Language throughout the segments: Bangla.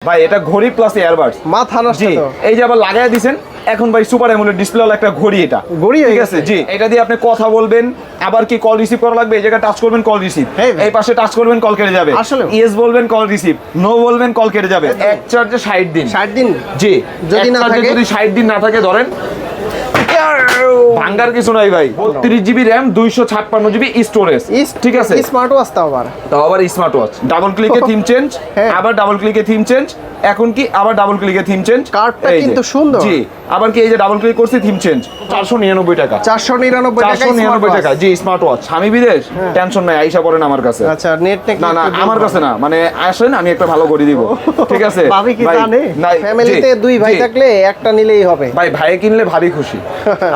ভাই এটা ঘড়ি প্লাস ইয়ারবাডস মাথা নষ্ট জি তো। এই যে আবার লাগায় দিবেন এখন ভাই সুপার অ্যামোলেড ডিসপ্লে ওয়ালা একটা ঘড়ি এটা ঘড়ি হয়ে ঠিক আছে গেছে। জি এটা দিয়ে আপনি কথা বলবেন আবার কি কল রিসিভ করা লাগবে এই জায়গায় টাচ করবেন কল রিসিভ এই ভাই। এই পাশে টাচ করবেন কল কেটে যাবে আসলে? ইয়েস বলবেন কল রিসিভ নো বলবেন কল কেটে যাবে এক চার্জে 60 দিন 60 দিন জি যদি এক না চার্জে থাকে? যদি 60 দিন না থাকে ধরেন ভাঙ্গার কিছু নাই ভাই 32 জিবি র‍্যাম 256 জিবি স্টোরেজ ঠিক আছে স্মার্ট ওয়াচ তাও আবার তাও আবার স্মার্ট ওয়াচ ডাবল ক্লিকে থিম চেঞ্জ হ্যাঁ। আবার ডাবল ক্লিকে থিম চেঞ্জ এখন কি আবার ডাবল ক্লিকে থিম চেঞ্জ কার্ডটা কিন্তু সুন্দর। জি আবার কি এই যে ডাবল ক্লিক করছি থিম চেঞ্জ 499 টাকা 499 টাকা 499 টাকা জি স্মার্ট ওয়াচ স্বামী বিদেশ টেনশন নাই আইসা পড়েন আমার কাছে আচ্ছা নেট টেক না না আমার কাছে না মানে আসেন আমি একটা ভালো করে দিব ঠিক আছে ভাবি কি ভাই, জানে নাই, ফ্যামিলিতে জি, দুই ভাই জি। থাকলে একটা নিলেই হবে ভাই ভাই কিনলে ভাবি খুশি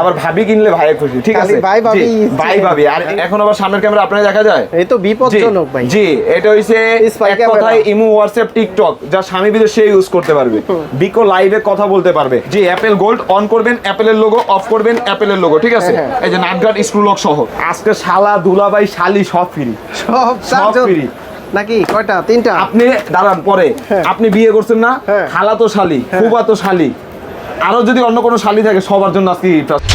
আবার ভাবি কিনলে ভাই খুশি ঠিক খালি আছে ভাই ভাবি জি, ভাই ভাবি আর এখন আবার সামনের ক্যামেরা আপনারা দেখা যায় এই তো বিপজ্জনক ভাই জি এটা হইছে Spy এক camera। কথায় ইমো হোয়াটসঅ্যাপ টিকটক যা স্বামী বিদেশ সে ইউজ করতে পারবে বিকো লাইভে কথা বলতে পারবে জি অ্যাপেল গোল্ড অন করবেন অ্যাপেলের লোগো অফ করবেন অ্যাপেলের লোগো ঠিক আছে হ্যাঁ, এই যে নাটগার্ড স্ক্রু লক সহ আজকে শালা দুলাভাই শালি সব ফ্রি সব সব চারজন ফ্রি নাকি কয়টা তিনটা আপনি দাঁড়ান পরে হ্যাঁ। আপনি বিয়ে করছেন না হ্যাঁ। খালা তো শালি ফুবা তো শালি আরো যদি অন্য কোনো শালি থাকে সবার জন্য আজকে gift আছে।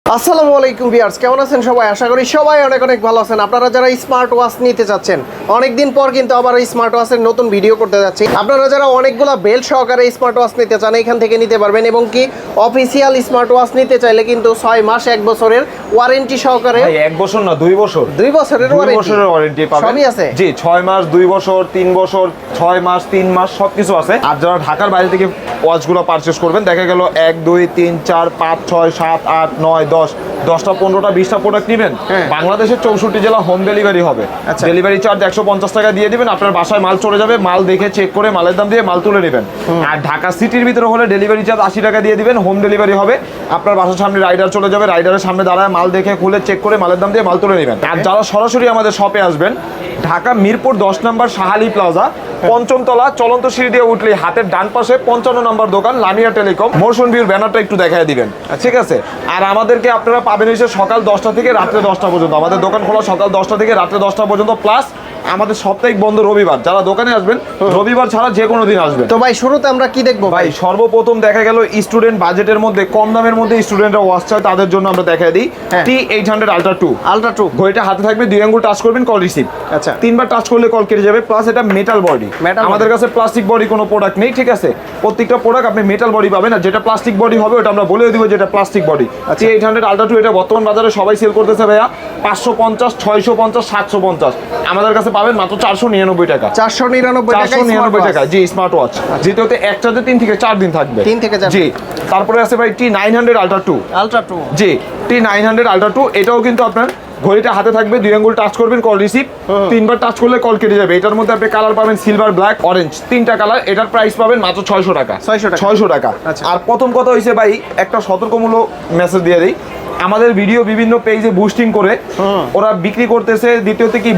আসসালামু আলাইকুম ভিউয়ার্স কেমন আছেন সবাই আশা করি সবাই অনেক অনেক ভালো আছেন আপনারা যারা স্মার্ট ওয়াচ নিতে চাচ্ছেন অনেক দিন পর কিন্তু আবার স্মার্ট ওয়াচের নতুন ভিডিও করতে যাচ্ছি আপনারা যারা অনেকগুলো বেল্ট সহকারে স্মার্ট ওয়াচ নিতে চান এখান থেকে নিতে পারবেন এবং কি অফিসিয়াল স্মার্ট ওয়াচ নিতে চাইলে কিন্তু 6 মাস 1 বছরের ওয়ারেন্টি সহকারে ভাই 1 বছর না 2 বছর 2 বছরের 2 বছরের ওয়ারেন্টি পাবেন সবই আছে জি 6 মাস 2 বছর 3 বছর 6 মাস 3 মাস সবকিছু আছে আর যারা ঢাকার বাইরে থেকে ওয়াচগুলো পারচেজ করবেন দেখা গেল 1 2 3 4 5 6 7 8 9 10 10টা 15টা 20টা প্রোডাক্ট নেবেন হ্যাঁ। বাংলাদেশের 64 জেলা হোম ডেলিভারি হবে আচ্ছা। ডেলিভারি চার্জ 150 টাকা দিয়ে দিবেন আপনার বাসায় মাল চলে যাবে মাল দেখে চেক করে মালের দাম দিয়ে মাল তুলে নেবেন আর ঢাকা সিটির ভিতরে হলে ডেলিভারি চার্জ 80 টাকা দিয়ে দিবেন হোম ডেলিভারি হবে আপনার বাসার সামনে রাইডার চলে যাবে রাইডারের সামনে দাঁড়ায় মাল দেখে খুলে চেক করে মালের দাম দিয়ে মাল তুলে নেবেন আর যারা সরাসরি আমাদের শপে আসবেন ঢাকা মিরপুর 10 নম্বর শাহালি প্লাজা পঞ্চম তলা চলন্ত সিঁড়ি দিয়ে উঠলে হাতের ডান পাশে 55 নম্বর দোকান লামিয়া টেলিকম মোশন ভিউর ব্যানারটা একটু দেখায় দিবেন ঠিক আছে আর আমাদেরকে আপনারা পাবেন হচ্ছে সকাল 10টা থেকে রাত্রে 10টা পর্যন্ত আমাদের দোকান খোলা সকাল 10টা থেকে রাত্রে 10টা পর্যন্ত প্লাস আমাদের সাপ্তাহিক বন্ধ রবিবার যারা দোকানে আসবেন রবিবার ছাড়া যে কোনো দিন আসবেন তো ভাই শুরুতে আমরা কি দেখবো ভাই সর্বপ্রথম দেখা গেল স্টুডেন্ট বাজেটের মধ্যে কম দামের মধ্যে স্টুডেন্টরা ওয়াচ চায় তাদের জন্য আমরা দেখাই দিই হ্যাঁ। T800 Ultra 2 আলট্রা 2 ঘড়িটা হাতে থাকবে 2 আঙ্গুল টাচ করবেন কল রিসিভ আচ্ছা 3বার টাচ করলে কল কেটে যাবে প্লাস এটা মেটাল বডি Metal আমাদের কাছে প্লাস্টিক বডি কোনো প্রোডাক্ট নেই ঠিক আছে প্রত্যেকটা প্রোডাক্ট আপনি মেটাল বডি পাবেন আর যেটা প্লাস্টিক বডি হবে ওটা আমরা বলেও দিব যেটা প্লাস্টিক বডি আচ্ছা। T800 Ultra 2 এটা বর্তমান বাজারে সবাই সেল করতেছে ভাইয়া 550 650 750 আমাদের কাছে পাবেন মাত্র 499 টাকা 499 টাকা 499 টাকা জি স্মার্ট ওয়াচ যেটাতে এক চার্জে 3 থেকে 4 দিন থাকবে 3 থেকে 4 জি তারপরে আছে ভাই T900 Ultra 2 আলট্রা 2 জি T900 Ultra 2 এটাও কিন্তু আপনার ঘড়িটা হাতে থাকবে 2 আঙ্গুল টাচ করবেন কল রিসিভ 3বার টাচ করলে কল কেটে যাবে এটার মধ্যে আপনি কালার পাবেন সিলভার ব্ল্যাক অরেঞ্জ 3টা কালার এটার প্রাইস পাবেন মাত্র 600 টাকা 600 টাকা আচ্ছা। আর প্রথম কথা হইছে ভাই একটা সতর্কমূলক মেসেজ দিয়ে দেই আমাদের ভিডিও বিভিন্ন পেজে বুস্টিং করে ওরা বিক্রি করতেছে দ্বিতীয়তে কি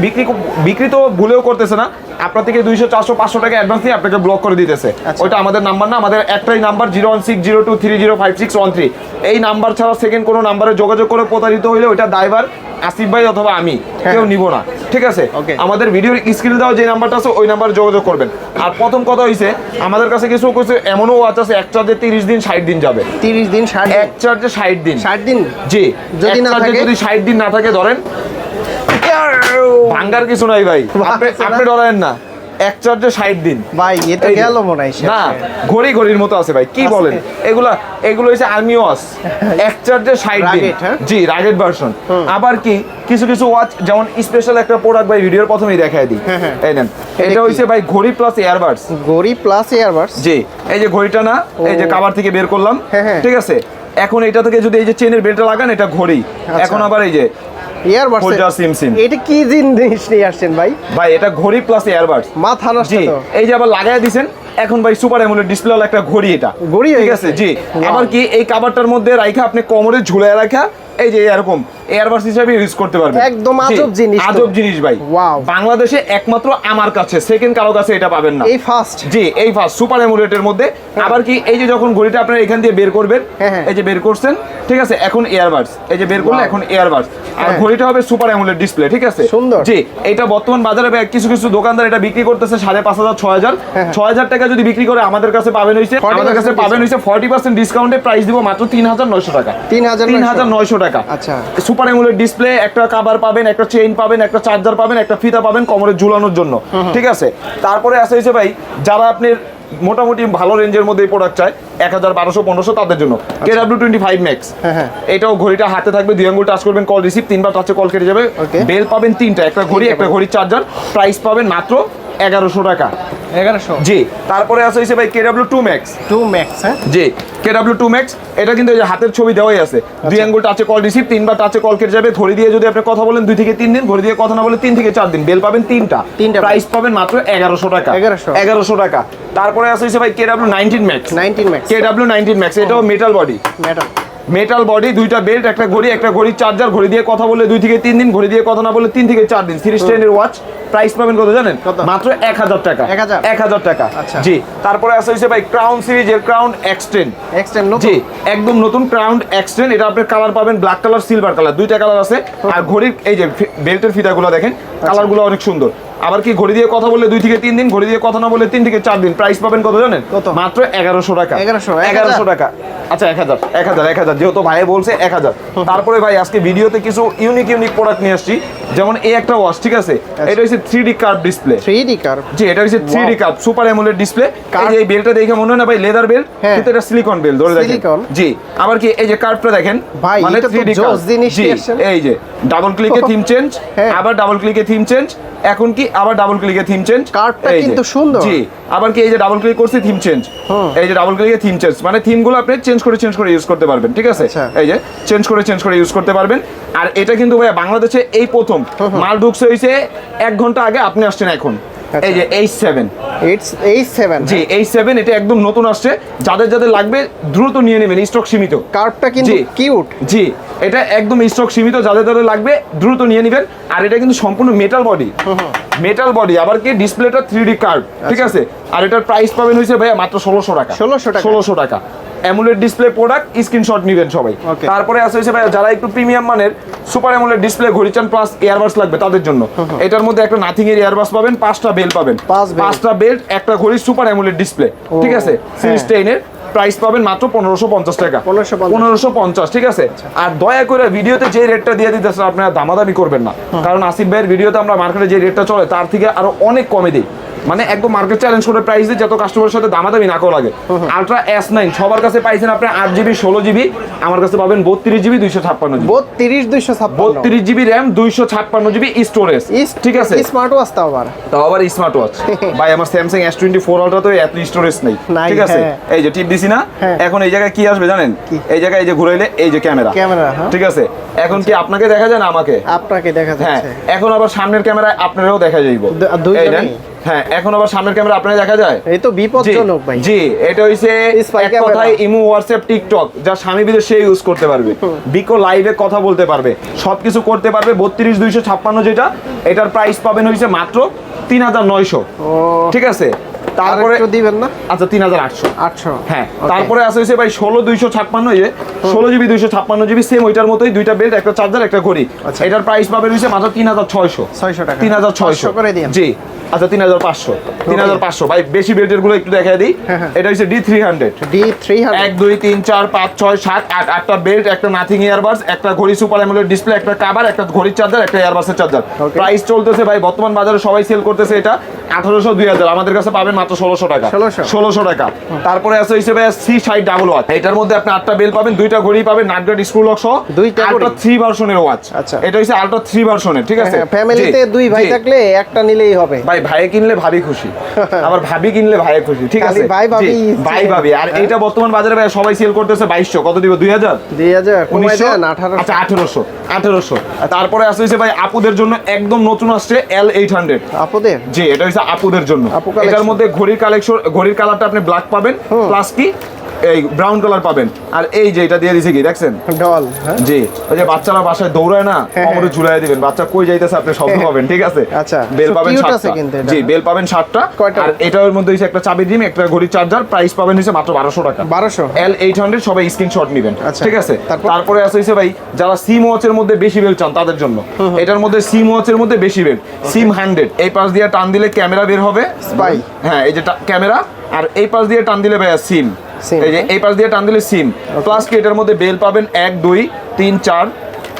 বিক্রি তো ভুলেও করতেছে না আপনার থেকে 200 400 500 টাকা অ্যাডভান্স দিয়ে আপনাকে ব্লক করে দিতেছে আচ্ছা। ওইটা আমাদের নাম্বার না আমাদের একটাই নাম্বার 01602305613 এই নাম্বার ছাড়া সেকেন্ড কোনো নাম্বারে যোগাযোগ করে প্রতারিত হইলে ওইটা ড্রাইভার আসিফ ভাই অথবা আমি কেউ নিব না ঠিক আছে Okay. আমাদের ভিডিওর স্ক্রিনে দেওয়া যে নাম্বারটা আছে ওই নাম্বারে যোগাযোগ করবেন আর প্রথম কথা হইছে আমাদের কাছে কিছু এমনও ওয়াচ আছে এক চার্জে 30 দিন 60 দিন যাবে 30 দিন 60 এক চার্জে 60 দিন 60 দিন জি যদি এক না চার্জে থাকে? যদি 60 দিন না থাকে ধরেন ভাঙ্গার কিছু নাই ভাই আপনি ডরায়েন না এক চার্জে 60 দিন ভাই এটা এই যে। গেল মনে হয় না ঘড়ির মতো আছে ভাই কি আছে। বলেন এগুলো হচ্ছে আর্মি ওয়াচ এক চার্জে 60 দিন Rugged, হ্যাঁ? জি রাগেড ভার্সন আবার কি কিছু ওয়াচ যেমন স্পেশাল একটা প্রোডাক্ট ভাই ভিডিওর প্রথমেই দেখায় দিই হ্যাঁ, হ্যাঁ। এই নেন এটা এটা কি? হইছে ভাই ঘড়ি প্লাস ইয়ারবাডস গড়ি প্লাস ইয়ারবাডস জি এই যে ঘড়িটা না এই যে কভার থেকে বের করলাম হ্যাঁ, হ্যাঁ। ঠিক আছে এখন এটা থেকে যদি এই যে চেনের বেল্টটা লাগান এটা ঘড়ি এখন আবার এই যে ইয়ারবাডস Holder সিম। এটা কি জিনিস নিয়ে আসছেন ভাই ভাই এটা ঘড়ি প্লাস ইয়ারবাডস মাথা নষ্ট জি তো এই যে আবার লাগায় দিবেন এখন ভাই সুপার অ্যামোলেড ডিসপ্লে ওয়ালা একটা ঘড়ি এটা ঘড়ি হয়ে ঠিক গেছে। আছে জি Wow. আবার কি এই কভারটার মধ্যে রাখা আপনি কোমরে ঝুলায় রাখা এই যে এরকম এয়ারবাস হিসেবে ইউজ করতে পারবেন। একদম জি, আজব জিনিস তো। আজব জিনিস ভাই। Wow. বাংলাদেশে একমাত্র আমার কাছে, সেকেন্ড কারো কাছে এটা পাবেন না। এই ফার্স্ট। জি, এই ফার্স্ট সুপার অ্যামুলেটের মধ্যে। আবার কি এই যে যখন ঘড়িটা আপনারা এখান দিয়ে বের করবেন, হ্যাঁ। এই যে বের করছেন, ঠিক আছে, এখন এয়ারবাস, এই যে বের করলে Wow. এখন এয়ারবাস, আর হ্যাঁ। ঘড়িটা হবে সুপার অ্যামুলেট ডিসপ্লে, ঠিক আছে। সুন্দর। জি, এটা বর্তমান বাজারে ভাই কিছু কিছু দোকানদার এটা বিক্রি করতেছে 5,500 6,000। হ্যাঁ। 6,000 টাকা যদি বিক্রি করে আমাদের কাছে পাবেন হইছে, 40% আমাদের কাছে পাবেন হইছে 40% ডিসকাউন্টে প্রাইস দিব মাত্র 3,900 টাকা। 3,900 টাকা। আচ্ছা। সুপার অ্যামুলেট ডিসপ্লে, একটা কভার পাবেন, একটা চেইন পাবেন, একটা চার্জার পাবেন, একটা ফিতা পাবেন কোমরে ঝুলানোর জন্য, ঠিক আছে। তারপরে আছে হইছে ভাই যারা আপনার মোটামুটি ভালো রেঞ্জের মধ্যে প্রোডাক্ট চায় 1,000 1200 1500 তাদের জন্য KW25 Max। হ্যাঁ। এটাও ঘড়িটা হাতে থাকবে, 2 আঙ্গুল টাচ করবেন, কল রিসিভ, 3বার টাচে কল কেটে যাবে। Okay. বেল পাবেন 3টা, একটা ঘড়ি, একটা ঘড়ির চার্জার, প্রাইস পাবেন মাত্র 1100 টাকা। 1100 জি, তারপরে আছে হইছে ভাই KW2 Max। 2 ম্যাক্স। হ্যাঁ, জি, KW2 Max, এটা কিন্তু এই যে হাতের ছবি দেওয়াই আছে, 2 আঙ্গুল টাচে কল রিসিভ, 3বার টাচে কল কেটে যাবে। ঘড়ি দিয়ে যদি আপনি কথা বলেন 2 থেকে 3 দিন, ঘড়ি দিয়ে কথা না বলে 3 থেকে 4 দিন, বেল পাবেন 3টা, প্রাইস পাবেন মাত্র 1100 টাকা। 1100 টাকা। তারপরে আছে হইছে ভাই KW19 Max। 19 max. KW19 Max, এটাও metal body, metal. Metal body, 2টা বেল্ট, একটা ঘড়ি, একটা ঘড়ির চার্জার, ঘড়ি দিয়ে কথা বললে 2 থেকে 3 দিন, ঘড়ি দিয়ে কথা না বললে 3 থেকে 4 দিন। সিরিজ 10 এর ওয়াচ, প্রাইস পাবেন কত জানেন? কত? মাত্র 1000 টাকা। 1000 টাকা। আচ্ছা। জি, তারপরে আছে হইছে ভাই ক্রাউন সিরিজের ক্রাউন X10। এক্সটেন্ড নতুন। জি, একদম নতুন ক্রাউন X10। এটা আপনার কালার পাবেন ব্ল্যাক কালার, সিলভার কালার, 2টা কালার আছে। আর ঘড়ির এই যে বেল্টের ফিতাগুলো দেখেন, কালারগুলো অনেক সুন্দর। আবার কি ঘড়ি দিয়ে কথা বললে 2 থেকে 3 দিন, ঘড়ি দিয়ে কথা না বললে 3 থেকে 4 দিন, প্রাইস পাবেন কত জানেন? কত? মাত্র 1100 টাকা। 1100 টাকা। আচ্ছা, 1000 যেহেতু ভাই বলছে 1000। তারপরে ভাই আজকে ভিডিওতে কিছু ইউনিক প্রোডাক্ট নিয়ে আসছি, যেমন এই একটা ওয়াচ, ঠিক আছে, এটা হচ্ছে 3D curve display. 3D curve. জি, এটা হচ্ছে 3D curve super AMOLED display. এই যে এই বেলটা দেখে মনে হয় না ভাই লেদার বেল, হ্যাঁ। কিন্তু এটা সিলিকন বেল, ধরে দেখেন। সিলিকন। জি, আবার কি এই যে কার্ভটা দেখেন, ভাই, মানে এটা তো 3D জোস কার্ভ জিনিস জি, নিয়ে আসছেন। এই যে ডাবল ক্লিকে থিম চেঞ্জ, হ্যাঁ। আবার ডাবল ক্লিকে থিম চেঞ্জ, এখন কি আবার ডাবল ক্লিকে থিম চেঞ্জ। কার্ভটা এই যে, কিন্তু সুন্দর। জি, আবার কি এই যে ডাবল ক্লিক করছি থিম চেঞ্জ, এই যে ডাবল ক্লিকে থিম চেঞ্জ, মানে থিমগুলো আপনি চেঞ্জ করে ইউজ করতে পারবেন, ঠিক আছে। আচ্ছা। এই যে চেঞ্জ করে ইউজ করতে পারবেন। আর এটা কিন্তু ভাই বাংলাদেশে এই প্রথম মাল ঢুকছে হইছে 1 ঘন্টা আগে, আপনি আসছেন এখন। এই যে H7, H7। জি, H7, এটা একদম নতুন আসছে। যাদের যাদের লাগবে দ্রুত নিয়ে নেবেন, স্টক সীমিত। কার্ভটা কিন্তু জি। কিউট। জি, এটা একদম স্টক সীমিত, যাদের যাদের লাগবে দ্রুত নিয়ে নেবেন। আর এটা কিন্তু সম্পূর্ণ মেটাল বডি, মেটাল বডি, আবার কি ডিসপ্লেটা 3D কার্ভ, ঠিক আছে। আর এটার প্রাইস পাবেন হইছে ভাই মাত্র 1600 টাকা। 1600 টাকা। অ্যামুলেট ডিসপ্লে প্রোডাক্ট, স্ক্রিনশট নেবেন সবাই। Okay. তারপরে আছে হইছে ভাই যারা একটু প্রিমিয়াম মানের সুপার অ্যামুলেট ডিসপ্লে ঘড়ি চান প্লাস এয়ারবাস লাগবে তাদের জন্য, এটার মধ্যে একটা নাথিং এর এয়ারবাস পাবেন, 5টা বেল পাবেন, 5টা বেল্ট, একটা ঘড়ি, সুপার অ্যামুলেট ডিসপ্লে, ঠিক আছে, সিরিজ 10 এর। প্রাইস পাবেন মাত্র 1550 টাকা। 1550, ঠিক আছে। আর দয়া করে ভিডিওতে যে রেটটা দিয়ে দিতেছে আপনারা দামাদামি করবেন না, কারণ আসিফ ভাইয়ের ভিডিওতে আমরা মার্কেটে যে রেটটা চলে তার থেকে আরো অনেক কমে দিই, মানে একদম মার্কেট চ্যালেঞ্জ করে প্রাইস দিই, যত কাস্টমারের সাথে দামাদামি না করা লাগে। আলট্রা S9 সবার কাছে পাইছেন আপনি 8GB 16GB, আমার কাছে পাবেন 32GB 256GB। 32GB RAM, 256GB storage, ঠিক আছে। স্মার্ট ওয়াচ তাও আবার স্মার্ট ওয়াচ। ভাই আমার স্যামসাং S24 আলট্রা তো এত স্টোরেজ নেই, ঠিক আছে। এই যে টিপ দিছি না, এখন এই জায়গায় কি আসবে জানেন? এই জায়গায় এই যে ঘুরাইলে এই যে ক্যামেরা, ঠিক আছে। এখন কি আপনাকে দেখা যায় না আমাকে? আপনাকে দেখা হ্যাঁ, যাচ্ছে। এখন আবার সামনের ক্যামেরায় আপনারাও দেখা যাইব। এই দেন, হ্যাঁ, এখন আবার সামনের ক্যামেরা আপনারা দেখা যায়। এই তো বিপজ্জনক ভাই। জি, এটা হইছে স্পাই এক ক্যামেরা। কথায় ইমো, হোয়াটসঅ্যাপ, টিকটক, যা স্বামী বিদেশ সে ইউজ করতে পারবে। বিকো লাইভে কথা বলতে পারবে, সবকিছু করতে পারবে। 32256 যেটা, এটার প্রাইস পাবেন হইছে মাত্র 3900, ঠিক আছে। তারপরে দিবেন না? আচ্ছা, 3800। হ্যাঁ, Okay. তারপরে আছে হইছে ভাই 16256, এই যে 16GB 256GB, সেম ওইটার মতোই, 2টা বেল্ট, একটা চার্জার, একটা ঘড়ি। আচ্ছা। এটার প্রাইস পাবেন হইছে মাত্র 3600 টাকা। 3600 করে দিন। জি, আচ্ছা 3500 ভাই। বেশি বেল্টের গুলো একটু দেখাই দিই। এটা হচ্ছে D300। 1 2 3 4 5 6 7 8, 8টা বেল্ট, একটা নাথিং ইয়ারবাস, একটা ঘড়ি সুপার অ্যামোলেড ডিসপ্লে, একটা কভার, একটা ঘড়ির চার্জার, একটা ইয়ারবাসের চার্জার। Okay. প্রাইস চলতেছে ভাই বর্তমান বাজারে সবাই সেল করতেছে এটা 1800 2000, আমাদের কাছে পাবেন মাত্র 1600 টাকা। 1600 টাকা। তারপরে আছে হিসেবে C60 ওয়াচ, এটার মধ্যে আপনি 8টা বেল পাবেন, 2টা ঘড়ি পাবেন, নাটগার্ড স্ক্রু লক সহ, আলট্রা 3 ভার্সনের ওয়াচ। আচ্ছা, এটা হচ্ছে আলট্রা 3 ভার্সনের, ঠিক আছে। ফ্যামিলিতে দুই ভাই থাকলে একটা নিলেই হবে ভাই। ভাইয়ে কিনলে ভাবি খুশি, আবার ভাবি কিনলে ভাইয়ে খুশি, ঠিক আছে। ভাই ভাবি। আর এটা বর্তমান বাজারে ভাই সবাই সেল করতেছে 2200। কত দিব? 2000 1900 আচ্ছা 1800। তারপরে আছে হইছে ভাই আপুদের জন্য একদম নতুন আসছে L800। আপুদের? জি, এটা হচ্ছে আপুদের জন্য। আপু collection। এটার মধ্যে ঘড়ির কালেকশন, ঘড়ির কালারটা আপনি ব্ল্যাক পাবেন, প্লাস কি এই ব্রাউন কালার পাবেন। আর এই যে এটা দিয়ে দিছে কি দেখছেন ডল, হ্যাঁ জি, ওই যে বাচ্চারা বাসায় দৌড়ায় না, কোমরে ঝুলাই দিবেন, বাচ্চা কই যাইতেছে আপনি শব্দ পাবেন, ঠিক আছে? আচ্ছা, বেল so পাবেন cute 7টা আছে কিন্তু এটা। জি, বেল পাবেন 7টা। কয়টা? আর এটার মধ্যে হইছে একটা চাবি রিং, একটা ঘড়ি চার্জার, প্রাইস পাবেন হইছে মাত্র 1200 টাকা। 1200 L800 সবাই স্ক্রিনশট নেবেন, আচ্ছা, ঠিক আছে? তারপর? তারপরে আছে হইছে ভাই যারা সিম ওয়াচের মধ্যে বেশি বেল চান তাদের জন্য, এটার মধ্যে সিম ওয়াচের মধ্যে বেশি বেল, সিম 100 এই পাশ দিয়ে টান দিলে ক্যামেরা বের হবে, স্পাই, হ্যাঁ এই যে ক্যামেরা, আর এই পাশ দিয়ে টান দিলে ভাইয়া সিম, এই যে এই পাশ দিয়ে টান দিলে সিম, প্লাস কি এটার মধ্যে বেল পাবেন 1 2 3 4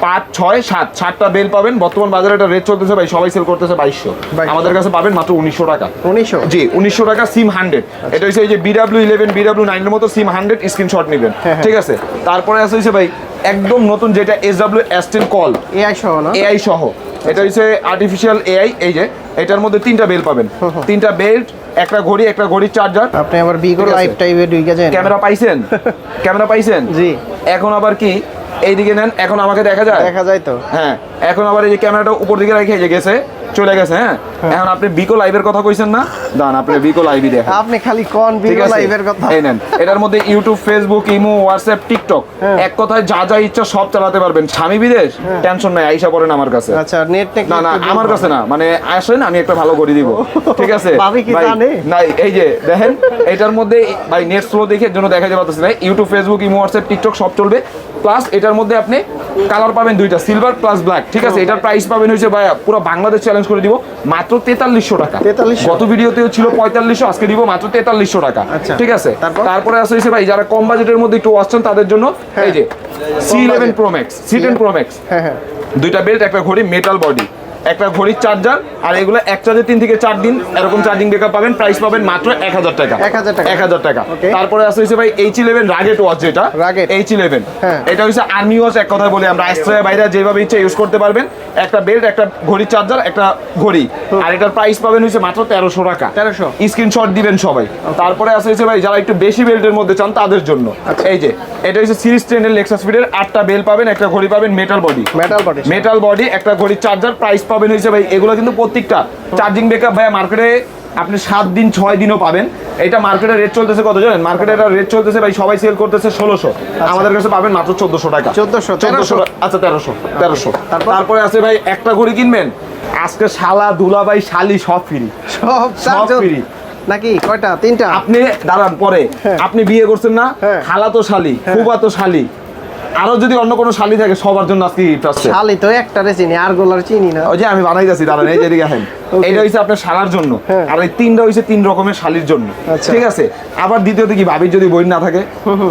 5 6 7 7টা বেল পাবেন। বর্তমান বাজারে এটা রেট চলতেছে ভাই, সবাই সেল করতেছে 2200, আমাদের কাছে পাবেন মাত্র 1900 টাকা। 1900 জি 1900 টাকা সিম 100। এটা হচ্ছে এই যে BW11 BW9 এর মতো সিম 100 স্ক্রিনশট নেবেন, ঠিক আছে? তারপরে আছে হচ্ছে ভাই একদম নতুন যেটা SW S10 কল এআই সহ না, এআই সহ, এটা হচ্ছে আর্টিফিশিয়াল এআই। এই যে এটার মধ্যে 3টা বেল পাবেন, 3টা বেল্ট, একটা ঘড়ি, একটা ঘড়ির চার্জার। আপনি আবার বিগো ঠিক আছে। লাইভ টাইপে ঢুকে যান, ক্যামেরা পাইছেন? ক্যামেরা পাইছেন? জি। এখন আবার কি এইদিকে নেন, এখন আমাকে দেখা যায়, দেখা যায় তো, হ্যাঁ এখন আবার এই যে ক্যামেরাটা উপর দিকে রেখে যে গেছে, চলে গেছে, হ্যাঁ এখন আপনি বিকো লাইভের কথা কইছেন না, দান আপনি বিকো লাইভই দেখেন, আপনি খালি কোন ঠিক বিগো আছে? লাইভের কথা। এই নেন, এটার মধ্যে YouTube, Facebook, imo, WhatsApp, TikTok, এক কথায় যা যা ইচ্ছা সব চালাতে পারবেন। স্বামী বিদেশ, টেনশন নাই, আইসা পড়েন আমার কাছে। আচ্ছা, নেট টেক না না আমার কাছে না, মানে আসেন আমি একটা ভালো করে দিব, ঠিক আছে? ভাবি কি ভাই, জানে? না এই যে দেখেন এটার মধ্যে ভাই নেট স্লো দেখে এর জন্য দেখাতে পারতেছি না, YouTube, Facebook, imo, WhatsApp, TikTok সব চলবে। প্লাস এটার মধ্যে আপনি কালার পাবেন 2টা, সিলভার প্লাস ব্ল্যাক, ঠিক আছে? এটার প্রাইস পাবেন হচ্ছে ভাই পুরো বাংলাদেশ চ্যালেঞ্জ করে দিব মাত্র 4300 টাকা। 4300? গত ভিডিওতেও ছিল 4500, আজকে দিব মাত্র 4300 টাকা, আচ্ছা। ঠিক আছে? তারপর? তারপরে আছে হচ্ছে ভাই যারা কম বাজেটের মধ্যে একটু আসছেন তাদের জন্য এই যে C11 budget। Pro Max, C10 Pro Max, হ্যাঁ হ্যাঁ, 2টা বেল্ট, একটা ঘড়ি, মেটাল বডি, একটা ঘড়ির চার্জার, আর এগুলো এক চার্জে 3 থেকে 4 দিন এরকম চার্জিং ব্যাকআপ পাবেন। প্রাইস পাবেন মাত্র 1000 টাকা। 1000 টাকা। Okay। তারপরে আছে হচ্ছে ভাই H11 রাগেট ওয়াচ, যেটা Rugged। H11, হ্যাঁ। এটা হচ্ছে আর্মি ওয়াচ এক কথায় বলি আমরা, আশ্রয় বাইরে যেভাবে ইচ্ছা ইউজ করতে পারবেন। একটা বেল্ট, একটা ঘড়ির চার্জার, একটা ঘড়ি, আর এটার প্রাইস পাবেন হচ্ছে মাত্র 1300 টাকা। 1300 স্ক্রিনশট দিবেন সবাই। তারপরে আছে হচ্ছে ভাই যারা একটু বেশি বেল্টের মধ্যে চান তাদের জন্য এই যে এটা হচ্ছে সিরিজ 10 এর লেক্সাস স্পিডের 8টা বেল পাবেন, একটা ঘড়ি পাবেন, মেটাল বডি, মেটাল বডি, একটা ঘড়ির চার্জার। প্রাইস পাবেন হচ্ছে ভাই এগুলো কিন্তু প্রত্যেকটা চার্জিং ব্যাকআপ ভাই মার্কেটে আপনি 7 দিন 6 দিনও পাবেন। এটা মার্কেটে রেট চলতেছে কত জানেন? মার্কেটে এটা রেট চলতেছে ভাই সবাই সেল করতেছে 1600, আমাদের কাছে পাবেন মাত্র 1400 টাকা। 1400 আচ্ছা 1300। তারপরে আছে ভাই একটা ঘড়ি কিনবেন, আজকে শালা দুলাভাই শালি সব ফ্রি, সব ফ্রি নাকি? কয়টা? 3টা? আপনি দাঁড়ান পরে, আপনি বিয়ে করছেন না, হ্যাঁ। খালা তো শালি, ফুবা তো শালি, আরো যদি অন্য কোনো শালি থাকে সবার জন্য আজকে গিফট আছে। শালি তো একটারে চিনি, আর গোলার চিনি না। ওই যে আমি বানাইতেছি, দাঁড়ান এই যে এদিকে আসেন, এটা হইছে আপনার শালার জন্য, হ্যাঁ। আর এই 3টা হইছে 3 রকমের শালির জন্য, আচ্ছা। ঠিক আছে? আবার দ্বিতীয়ত কি ভাবির যদি বই না থাকে,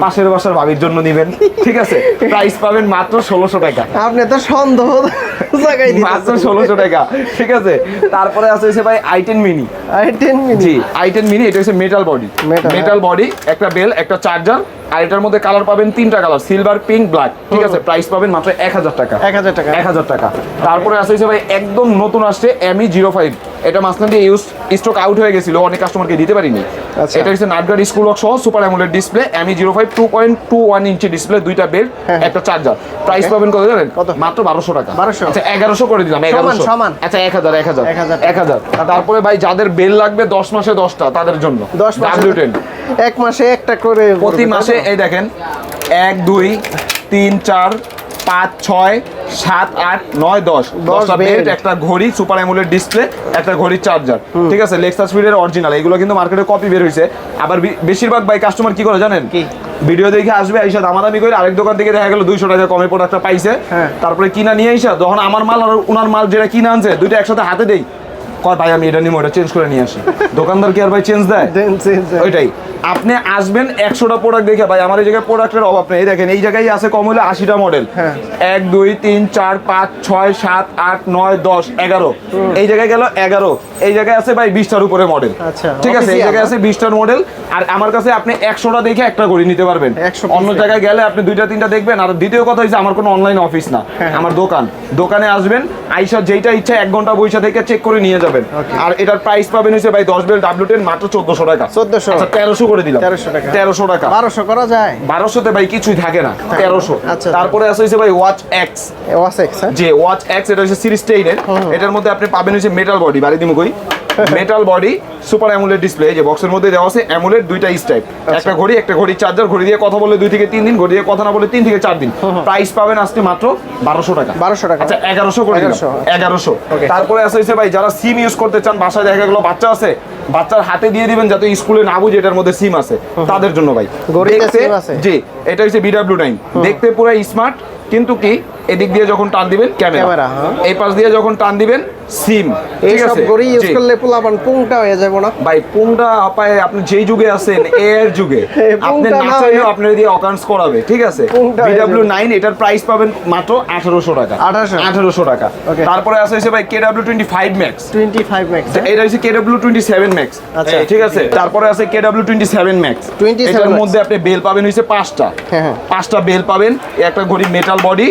পাশের বাসার ভাবির জন্য দিবেন, ঠিক আছে? প্রাইস পাবেন মাত্র 1600 টাকা। আপনি তো সন্দেহ জায়গায় মাত্র দিতেছেন। 1600 টাকা, ঠিক আছে? তারপরে আছে হইছে ভাই i10 mini, আরে 10 মিনিট। জি i10 mini, এটা হচ্ছে মেটাল বডি, মেটাল বডি, একটা বেল, একটা চার্জার, আর এটার মধ্যে কালার পাবেন 3টা কালার, সিলভার, পিঙ্ক, ব্ল্যাক, ঠিক আছে? প্রাইস পাবেন মাত্র 1000 টাকা। 1000 টাকা। 1000 টাকা। তারপরে আছে হচ্ছে ভাই একদম নতুন আসছে ME05, এটা মাঝখান দিয়ে স্টক আউট হয়ে গেছিল, অনেক কাস্টমারকে দিতে পারিনি। আচ্ছা। এটা হচ্ছে নাটগার্ড স্কুল লক সহ super AMOLED display, ME05 2.21 inch display, 2টা বেল্ট, একটা চার্জার। প্রাইস পাবেন কত জানেন? কত? মাত্র 1200 টাকা। 1200? আচ্ছা 1100 করে দিলাম, 1100 সমান। আচ্ছা 1000 1000 তারপরে ভাই যাদের বেল লাগবে 10 মাসে 10টা তাদের জন্য 10 মাসে W10 এক মাসে একটা করে প্রতি মাসে এই দেখেন 1 2 3 4 5 6 7 8 9 10 10টা বেল্ট, একটা ঘড়ি, সুপার অ্যামোলেড ডিসপ্লে, একটা ঘড়ির চার্জার, ঠিক আছে? লেক্সাস স্পিডের অরিজিনাল, এগুলো কিন্তু মার্কেটে কপি বের হইছে। আবার বেশিরভাগ ভাই কাস্টমার কি করে জানেন? কি? ভিডিও দেখে আসবে, আইসা দামাদামি করে আরেক দোকান থেকে দেখা গেল 200 টাকা কমে প্রোডাক্টটা পাইছে, হ্যাঁ। তারপরে কিনা নিয়ে আইসা যখন আমার মাল আর ওনার মাল যেটা কিনা আনছে দুইটা একসাথে হাতে দেই, কয় ভাই আমি এটা নিবো, এটা চেঞ্জ করে নিয়ে আসি। দোকানদার কি আর ভাই চেঞ্জ দেয়? ওইটাই, আপনি আসবেন 100টা প্রোডাক্ট দেখে, ভাই আমার এই জায়গায় প্রোডাক্টের অভাব নেই। এই দেখেন এই জায়গায় আছে কম হলে 80টা মডেল, হ্যাঁ। 1 2 3 4 5 6 7 8 9 10 11, এই জায়গায় গেল 11, এই জায়গায় আছে ভাই 20টার উপরে মডেল, আচ্ছা, ঠিক আছে? এই official জায়গায় আছে 20টার মডেল, আর আমার কাছে আপনি 100টা দেখে একটা ঘড়ি নিতে পারবেন। 100 অন্য জায়গায় গেলে আপনি 2টা 3টা দেখবেন। আর দ্বিতীয় কথা হচ্ছে আমার কোনো অনলাইন অফিস না, আমার দোকানে আসবেন, আইসা যেইটা ইচ্ছা 1 ঘন্টা বইসা থেকে চেক করে নিয়ে যাবেন। আর এটার প্রাইস পাবেন হচ্ছে ভাই 10 বেল W10 মাত্র 1400 টাকা। 1400? আচ্ছা 1300 করে দিলাম। 1300 টাকা। 1300 টাকা। 1200 করা যায়? 1200 তে ভাই কিছুই থাকে না, 1300। আচ্ছা। তারপরে আছে হচ্ছে ভাই ওয়াচ এক্স, ওয়াচ এক্স, হ্যাঁ? যে ওয়াচ এক্স, এটা হচ্ছে সিরিজ 10 এর, এটার মধ্যে আপনি পাবেন হচ্ছে মেটাল বডি, বাড়ি দিমু কই metal body super amulet display. এই যে বক্সের মধ্যে দেওয়া আছে অ্যামুলেট দুইটা স্টাইপ, একটা ঘড়ি চার্জার, ঘড়ি দিয়ে কথা বলে 2 থেকে 3 দিন, ঘড়ি দিয়ে কথা না বলে 3 থেকে 4 দিন। প্রাইস পাবেন আজকে মাত্র 1200 টাকা। 1200 টাকা, আচ্ছা 1100 করে দিলাম, 1100। তারপরে আছে হচ্ছে ভাই যারা সিম ইউজ করতে চান, বাসায় দেখা গেলো বাচ্চা আছে, বাচ্চার হাতে দিয়ে দিবেন যাতে স্কুলে না বুঝে এটার মধ্যে সিম আছে, তাদের জন্য ভাই। ঘড়িতে দেখতে সিম আছে? জি, এটা হচ্ছে BW9, দেখতে পুরো স্মার্ট, কিন্তু কি এদিক দিয়ে যখন টান দিবেন ক্যামেরা, এই পাশ দিয়ে যখন টান দিবেন সিম। এই সব ঘড়ি ইউজ করলে পোলাপান পুংটা হয়ে যাবে না ভাই? পুংটা আপায় আপনি যেই যুগে আছেন, এর যুগে আপনি না চাইলেও আপনার দিয়ে অকাউন্টস করাবে, ঠিক আছে? BW9 এটার প্রাইস পাবেন মাত্র 1800 টাকা। 1800 টাকা। তারপরে আছে হচ্ছে ভাই KW25 Max। 25 Max, এটা হচ্ছে KW27 Max, আচ্ছা ঠিক আছে? তারপরে আছে KW27 Max। এটার মধ্যে আপনি বেল পাবেন হচ্ছে 5টা, 5টা বেল পাবেন, একটা ঘড়ি মেটাল বডি,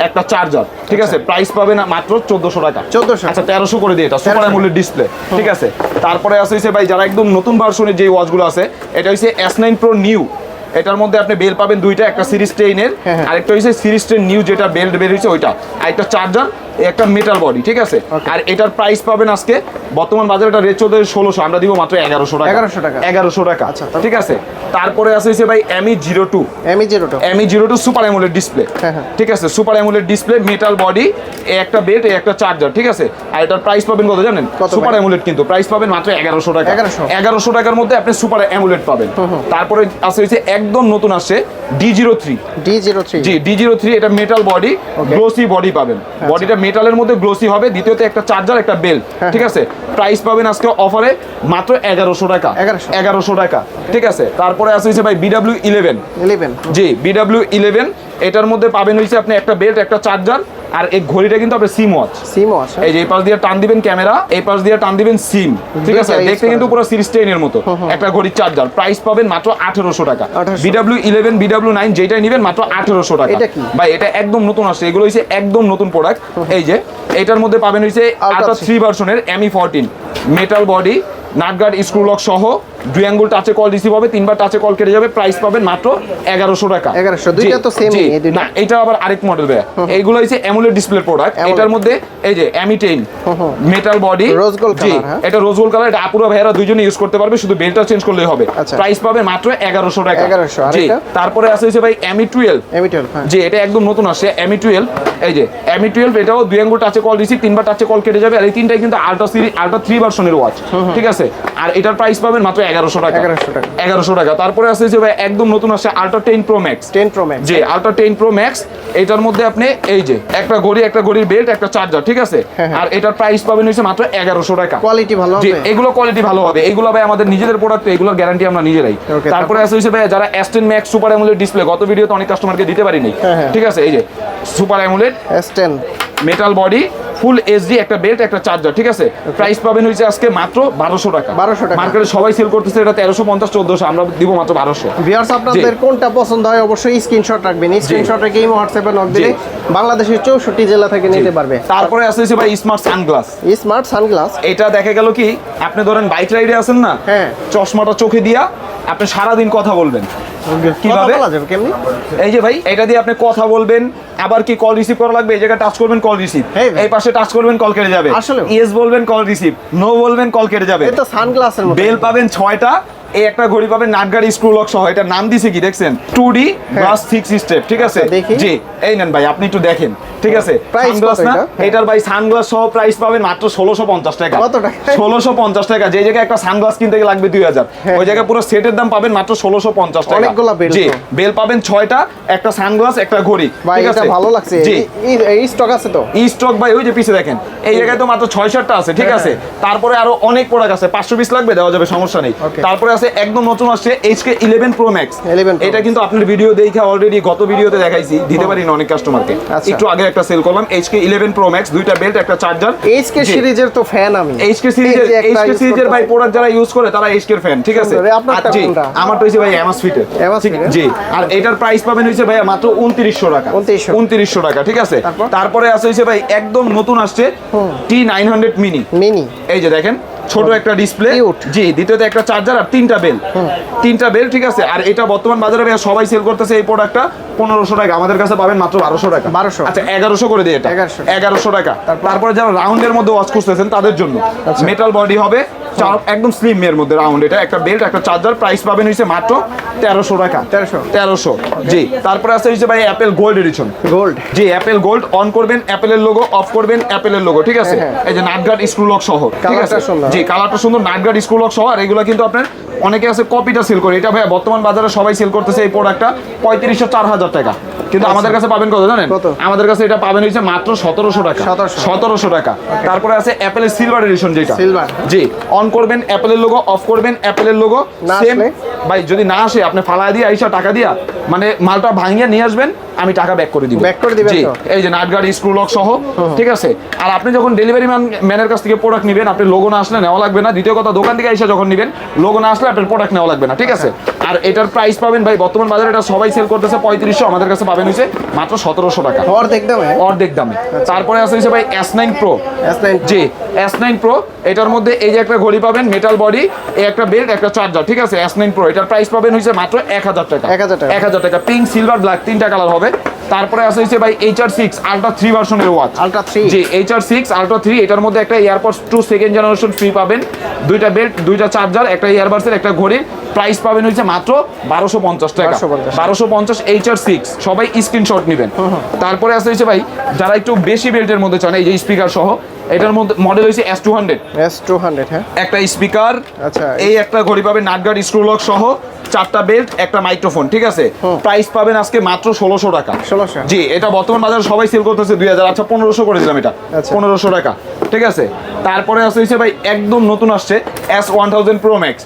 একটা চার্জার, ঠিক আছে? প্রাইস পাবেন মাত্র 1400 টাকা। 1400, আচ্ছা 1300 করে দিয়ে, এটা সুপার অ্যামোলেড ডিসপ্লে, ঠিক আছে? তারপরে আছে হচ্ছে ভাই যারা একদম নতুন ভার্সনের যে ওয়াচগুলো আছে, এটা হচ্ছে S9 Pro নিউ। এটার মধ্যে আপনি বেল পাবেন দুইটা, একটা সিরিজ 10 আরেকটা হচ্ছে সিরিজ 10 নিউ যেটা বেল্ট বের হয়েছে ওইটা, আর একটা চার্জার, একটা মেটাল বডি, ঠিক আছে? আর এটার প্রাইস পাবেন আজকে বর্তমান বাজারে এটা রেট চলছে 1600, আমরা দিব মাত্র 1100 টাকা। 1100 টাকা, আচ্ছা ঠিক আছে? তারপরে আছে হচ্ছে ভাই ME02 সুপার অ্যামোলেড ডিসপ্লে, ঠিক আছে? Super AMOLED display, metal body, একটা বেল্ট, একটা চার্জার, ঠিক আছে? আর এটার প্রাইস পাবেন কত জানেন? সুপার অ্যামোলেড কিন্তু প্রাইস পাবেন মাত্র 1100 টাকা। 1100 টাকার মধ্যে আপনি সুপার অ্যামোলেড পাবেন। তারপরে আছে হচ্ছে একদম নতুন আসছে D03। জি, D03, এটা মেটাল বডি, গ্লোসি বডি পাবেন, বডিটা মেটালের মধ্যে গ্লোসি হবে। দ্বিতীয়ত একটা চার্জার, একটা বেল্ট, ঠিক আছে? প্রাইস পাবেন আজকে অফারে মাত্র 1100 টাকা। 1100 টাকা, ঠিক আছে? তারপরে আছে হচ্ছে ভাই BW11। জি, BW11, এটার মধ্যে পাবেন হচ্ছে আপনি একটা বেল্ট, একটা চার্জার, আর এই ঘড়িটা কিন্তু আপনার সিম ওয়াচ। এই যে এই পাশ দিয়ে টান দিবেন ক্যামেরা, এই পাশ দিয়ে টান দিবেন সিম, ঠিক আছে? দেখতে কিন্তু পুরো সিরিজ 10 এর মতো, একটা ঘড়ির চার্জার। প্রাইস পাবেন মাত্র 1800 টাকা। BW11, BW9 যেটাই নেবেন মাত্র 1800 টাকা। ভাই এটা একদম নতুন আসছে, এগুলো হচ্ছে একদম নতুন প্রোডাক্ট। এই যে এটার মধ্যে পাবেন হচ্ছে আলট্রা 3 ভার্সনের ME14 metal body, nut guard, screw lock সহ, 2 আঙ্গুল টাচে কল রিসিভ হবে, 3বার টাচে কল কেটে যাবে। প্রাইস পাবেন মাত্র 1100 টাকা। 1100, দুইটা তো সেম না, এটা আবার আরেক মডেল ভাই। এইগুলো হচ্ছে অ্যামোলেড ডিসপ্লে প্রোডাক্ট। এটার মধ্যে এই যে ME10 metal body, rose gold colour, এটা রোজ গোল্ড কালার, এটা আপুরা ভাইরা দুইজনে ইউজ করতে পারবে, শুধু বেলটা চেঞ্জ করলেই হবে। প্রাইস পাবেন মাত্র 1100 টাকা। জি, তারপরে আছে হচ্ছে ভাই ME12। জি, এটা একদম নতুন আসছে ME12। এই যে ME12, এটাও 2 আঙ্গুল টাচে কল রিসিভ, 3বার টাচে কল কেটে যাবে। আর এই তিনটাই কিন্তু আলট্রা 3 ভার্সনের ওয়াচ, ঠিক আছে? আর এটার প্রাইস পাবেন মাত্র 1100 টাকা। 1100 টাকা। তারপরে আছে যে ভাই একদম নতুন আসছে আলট্রা 10 Pro Max। জি, আলট্রা 10 Pro Max, এটার মধ্যে আপনি এই যে একটা ঘড়ি, একটা ঘড়ির বেল্ট, একটা চার্জার, ঠিক আছে? আর এটার প্রাইস পাবেন হচ্ছে মাত্র 1100 টাকা। কোয়ালিটি ভালো হবে? জি, এগুলো কোয়ালিটি ভালো হবে। এগুলো ভাই আমাদের নিজেদের প্রোডাক্ট, এগুলোর গ্যারান্টি আমরা নিজেরাই। তারপরে আছে হচ্ছে ভাই যারা S10 Max super AMOLED display, গত ভিডিওতে অনেক কাস্টমারকে দিতে পারিনি, ঠিক আছে? এই যে super AMOLED S10 metal body, full HD, একটা বেল্ট, একটা চার্জার, ঠিক আছে? প্রাইস পাবেন হচ্ছে আজকে মাত্র 1200 টাকা। মার্কেটে সবাই সেল করতেছে এটা 1350, 1400, আমরা দিব মাত্র 1200। ভিউয়ার্স, আপনাদের কোনটা পছন্দ হয় অবশ্যই স্ক্রিনশট রাখবেন। স্ক্রিনশট রেখে ইমো হোয়াটসঅ্যাপে নক দিলে বাংলাদেশের 64 জেলা থেকে নিতে পারবে। তারপরে আছে ভাই স্মার্ট সানগ্লাস। এটা দেখা গেল কি আপনি ধরেন বাইক রাইডে আছেন না, চশমাটা চোখে দিয়া আপনি সারাদিন কথা বলবেন। কিভাবে? এই যে ভাই এটা দিয়ে আপনি কথা বলবেন, আবার কি কল রিসিভ করা লাগবে, এই জায়গায় টাচ করবেন কল রিসিভ, এই পাশে টাচ করবেন কল কেটে যাবে, ইয়েস বলবেন কল রিসিভ, নো বলবেন কল কেটে যাবে। এটা সানগ্লাসের মতো। বেল পাবেন 6টা, এই একটা ঘড়ি পাবেন নাটগাড়ি স্ক্রু লক সহ। এটা নাম দিছে কি দেখছেন? 2D প্লাস 6 স্টেপ, ঠিক আছে? জি, এই নেন ভাই, আপনি একটু দেখেন, ঠিক আছে? সানগ্লাস না, এটার ভাই সানগ্লাস সহ প্রাইস পাবেন মাত্র 1650 টাকা। কত টাকা? 1650 টাকা। যে জায়গায় একটা সানগ্লাস কিনতে গেলে লাগবে 2000, ওই জায়গায় পুরো সেটের দাম পাবেন মাত্র 1650 টাকা। অনেকগুলো বেল। জি, বেল পাবেন 6টা, একটা সানগ্লাস, একটা ঘড়ি, ঠিক আছে? ভালো লাগছে। জি, এই স্টক আছে তো? এই স্টক ভাই ওই যে পিছে দেখেন, এই জায়গায় তো মাত্র 6-7টা আছে, ঠিক আছে? তারপরে আরো অনেক প্রোডাক্ট আছে, 500 পিস লাগবে দেওয়া যাবে, সমস্যা নেই। তারপরে আছে একদম নতুন আসছে HK11 Pro Max। এটা কিন্তু আপনার ভিডিও দেখে অলরেডি গত ভিডিওতে দেখাইছি, দিতে পারি না অনেক কাস্টমারকে, একটু আগে একটা সেল করলাম। HK11 Pro Max, দুইটা বেল্ট, একটা চার্জার। HK সিরিজের তো ফ্যান আমি। HK সিরিজের ভাই প্রোডাক্ট যারা ইউজ করে তারা HK এর ফ্যান, ঠিক আছে? জি, আমারটা হইছে ভাই Amazfit এর। জি, আর এটার প্রাইস পাবেন হইছে ভাই মাত্র 2900 টাকা। 2900 টাকা, ঠিক আছে? তারপরে আছে হইছে ভাই একদম নতুন আসছে T900 মিনি। এই যে দেখেন ছোট একটা ডিসপ্লে, Cute। জি, দ্বিতীয়ত একটা চার্জার আর তিনটা বেল, ঠিক আছে। আর এটা বর্তমান বাজারে ভাইয়া সবাই সেল করতেছে এই প্রোডাক্টটা 1500 টাকা, আমাদের কাছে পাবেন মাত্র 1200 টাকা। 1200 আচ্ছা 1100 করে দিই এটা, 1100 টাকা। তারপরে যারা রাউন্ডের মধ্যে ওয়াচ করতেছেন তাদের জন্য মেটাল বডি হবে, একদম স্লিম এর মধ্যে রাউন্ড, এটা একটা বেল্ট একটা চার্জার, প্রাইস পাবেন হইছে মাত্র 1300 টাকা। 1300, জি। তারপরে আছে হইছে ভাই Apple gold addition, gold, G, Apple gold, on করবেন অ্যাপেলের লোগো, অফ করবেন অ্যাপেলের লোগো, ঠিক আছে। এই যে নাটগার্ড স্ক্রু লক সহ, ঠিক আছে, জি, কালারটা সুন্দর, নাটগার্ড স্ক্রু লক সহ। আর এগুলো কিন্তু আপনার অনেকে আছে কপিটা সেল করে, এটা ভাই বর্তমান বাজারে সবাই সেল করতেছে এই প্রোডাক্টটা 3500 4000 টাকা, কিন্তু আমাদের কাছে পাবেন কত জানেন? আমাদের কাছে এটা পাবেন হইছে মাত্র 1700 টাকা, 1700 টাকা। তারপরে আছে অ্যাপেলের সিলভার এডিশন, যেটা সিলভার, জি, অন করবেন অ্যাপেলের লোগো, অফ করবেন অ্যাপেলের লোগো, সেম ভাই। যদি না আসে আপনি ফালায় দিয়ে আইসা টাকা দিয়া মানে মালটা ভাঙিয়ে নিয়ে আসবেন, আমি টাকা ব্যাক করে দিব, জি। এই যে নাটগার্ড স্ক্রু লক সহ, ঠিক আছে। আর আপনি যখন ডেলিভারি ম্যানের কাছ থেকে প্রোডাক্ট নেবেন, আপনি লোগো না আসলে নেওয়া লাগবে না। দ্বিতীয় কথা, দোকান থেকে আইসা যখন নেবেন, লোগো না আসলে আপনার প্রোডাক্ট নেওয়া লাগবে না, ঠিক আছে। আর এটার প্রাইস পাবেন ভাই বর্তমান বাজারে এটা সবাই সেল করতেছে 3500, আমাদের কাছে পাবেন হইছে মাত্র 1700 টাকা, অর্ধেক দামে। তারপরে আছে হইছে ভাই S9 Pro, জি, S9 Pro, এটার মধ্যে এই যে একটা ঘড়ি পাবেন, মেটাল বডি, এই একটা বেল্ট একটা চার্জার, ঠিক আছে। S9 Pro এটার প্রাইস পাবেন হইছে মাত্র 1000 টাকা, 1000 টাকা, পিঙ্ক সিলভার ব্ল্যাক তিনটা কালার হবে। তারপরে আছে হইছে ভাই HR6 Ultra 3 ভার্সনের ওয়াচ, জি, HR6 Ultra 3, এটার মধ্যে একটা এয়ারপডস 2 সেকেন্ড জেনারেশন ফ্রি পাবেন, দুইটা বেল্ট দুইটা চার্জার একটা ইয়ারবাডসের একটা ঘড়ি, প্রাইস পাবেন হইছে মাত্র 1250 টাকা, 1250 HR6, সবাই স্ক্রিনশট নেবেন। তারপরে আছে হইছে ভাই যারা একটু বেশি বেল্টের মধ্যে চান, এই যে স্পিকার সহ, এটার মধ্যে মডেল হইছে S200, হ্যাঁ, একটা স্পিকার, আচ্ছা, এই একটা ঘড়ি পাবেন নাটগার্ড স্ক্রু লক সহ, চারটা বেল্ট একটা মাইক্রোফোন, ঠিক আছে। প্রাইস পাবেন আজকে মাত্র 1600 টাকা, 1600, জি। এটা বর্তমান বাজারে সবাই সেল করতেছে 2000, আচ্ছা 1500 করে দিলাম এটা, 1500 টাকা, ঠিক আছে। তারপরে আছে হইছে ভাই একদম নতুন আসছে S1000 Pro Max,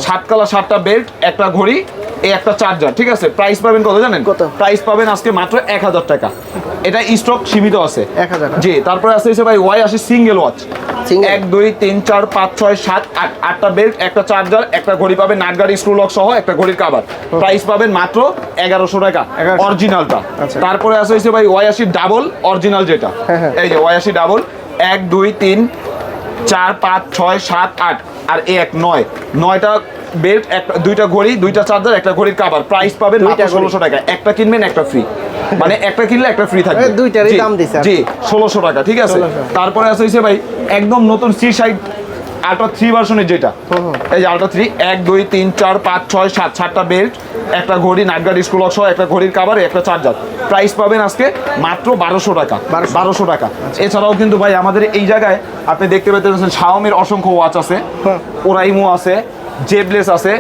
7 কালার 7টা বেল্ট একটা ঘড়ি এই একটা চার্জার, ঠিক আছে। প্রাইস পাবেন কত জানেন? প্রাইস পাবেন আজকে মাত্র 1000 টাকা, এটা স্টক সীমিত আছে 1000, জি। তারপরে আছে হইছে ভাই Y80 সিঙ্গেল ওয়াচ, 1 2 3 4 5 6 7 8, 8টা বেল্ট একটা চার্জার একটা ঘড়ি পাবেন নাটগার্ড স্ক্রু লক সহ একটা ঘড়ির কভার, প্রাইস পাবেন মাত্র 1100 টাকা, অরিজিনালটা। তারপরে আছে হইছে ভাই Y80 ডাবল অরিজিনাল, যেটা এই যে Y80 ডাবল, 1 2 3 4 5 6 7 8 আর এই এক 9টা বেল্ট, একটা দুইটা ঘড়ি দুইটা চার্জার একটা ঘড়ির কভার, প্রাইস পাবেন মাত্র 1600 টাকা, একটা কিনবেন একটা ফ্রি, মানে একটা কিনলে একটা ফ্রি থাকবে, দুইটারই দাম দিছে, জি, 1600 টাকা, ঠিক আছে। তারপরে আছে হইছে ভাই একদম নতুন C-Side Ultra 3 ভার্সনের, যেটা এই যে Ultra 3, 1 2 3 4 5 6 7, 7টা বেল্ট একটা ঘড়ি নাটগার্ড স্ক্রু লক সহ একটা ঘড়ির কভার একটা চার্জার, প্রাইস পাবেন আজকে মাত্র 1200 টাকা, 1200 টাকা। এছাড়াও কিন্তু ভাই আমাদের এই জায়গায় আপনি দেখতে পাচ্ছেন Xiaomi-র অসংখ্য ওয়াচ আছে, ওরাইমো আছে, জেবলেস আছে,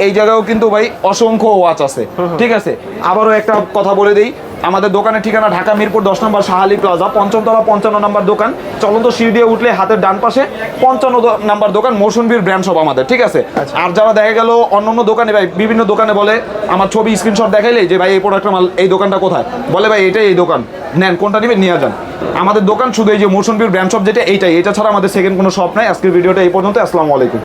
এই জায়গায়ও কিন্তু ভাই অসংখ্য ওয়াচ আছে, ঠিক আছে। আবারও একটা কথা বলে দিই, আমাদের দোকানের ঠিকানা ঢাকা মিরপুর 10 নম্বর শাহালি প্লাজা, 5ম তলা 55 নম্বর দোকান, চলন্ত সিঁড়ি দিয়ে উঠলে হাতের ডান পাশে 55 নম্বর দোকান, মৌসুমীর ব্র্যান্ড শপ আমাদের, ঠিক আছে। আর যারা দেখা গেল অন্য দোকানে ভাই বিভিন্ন দোকানে বলে আমার ছবি স্ক্রিনশট দেখাইলে যে ভাই এই প্রোডাক্টটা মাল এই দোকানটা কোথায়, বলে ভাই এটাই এই দোকান, নেন কোনটা নেবেন নিয়ে যান। আমাদের দোকান শুধু এই যে মৌসুমীর ব্র্যান্ড শপ যেটা এইটাই, এটা ছাড়া আমাদের সেকেন্ড কোনো শপ নাই। আজকের ভিডিওটা এই পর্যন্ত, আসসালামু আলাইকুম।